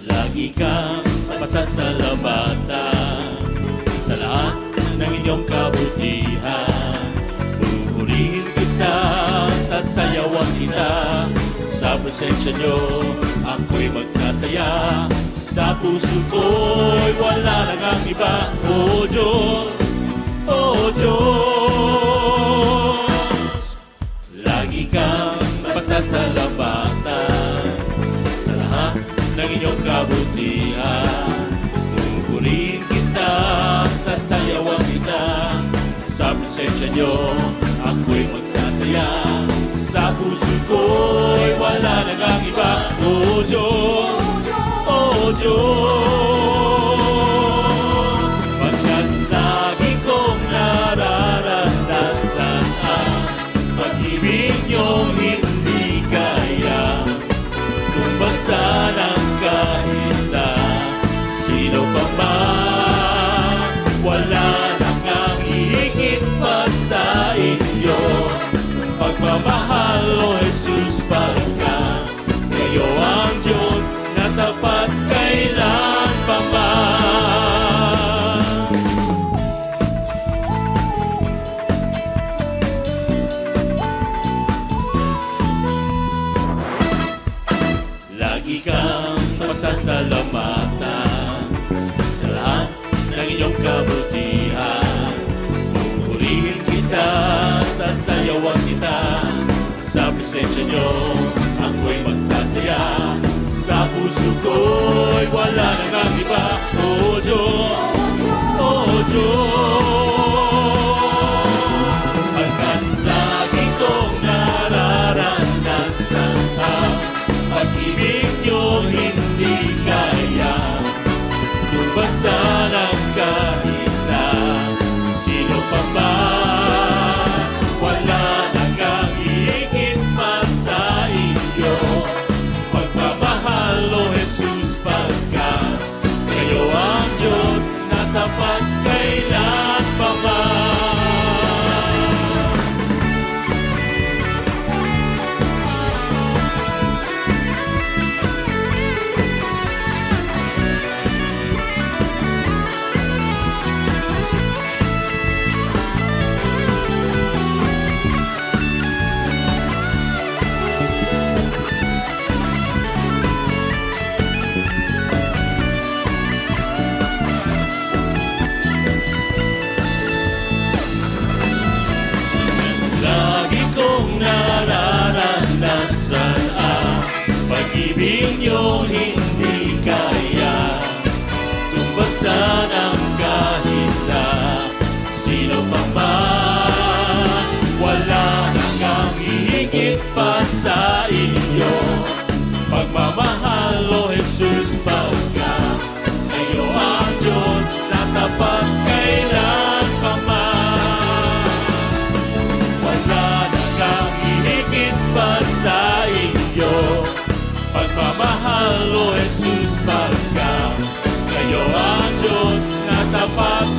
Lagi kang pasasalamatan sa lahat ng inyong kabutihan. Pupurihin kita, sasayawan kita. Sa presensya nyo, ako'y magsasaya. Sa puso ko'y wala nang ang iba. O Diyos, O Diyos, lagi kang pasasalamatan sa lahat ng inyong kabutihan. Pupurihin kita, sasayawan kita. Sa presensya nyo, ako'y magsasaya. Sa puso ko'y wala nang ang iba. O Diyos, O Diyos, pagkat lagi kong nararanasan ang pag-ibig niyong hindi kaya tumbasan ang kahit na sino pa man. Wala nang ang higit pa sa inyo. Pagmamahal, O Jesus, pagkat kayo ang Diyos na tapat kailan pa man. Lagi kang pasasalamatan sa lahat ng inyong kabutihan. Pupurihin kita, sasayawan kita. Sa presensya nyo, ako'y magsasaya. Sa puso ko'y wala nang ang iba. O Diyos, O Diyos, pagkat lagi kong nararanasan ang pag-ibig nyo hindi kaya tumbasan ang kahit na sino pa man. Wala nang ang higit pa sa inyo. Pagmamahal, O Jesus, pagkat kayo ang Diyos na tapat kailan pa man. Lagi kong nararanasan ang pag-ibig nyo hindi kaya tumbasan ang kahit na sino pa man. Wala nang ang higit pa sa inyo. Pagmamahal, O Jesus, pagkat kayo ang Diyos na tapat kailan pa man. Wala nang ang higit pa sa inyo. Pagmamahal, O Jesus, pagkat kayo ang Diyos na tapat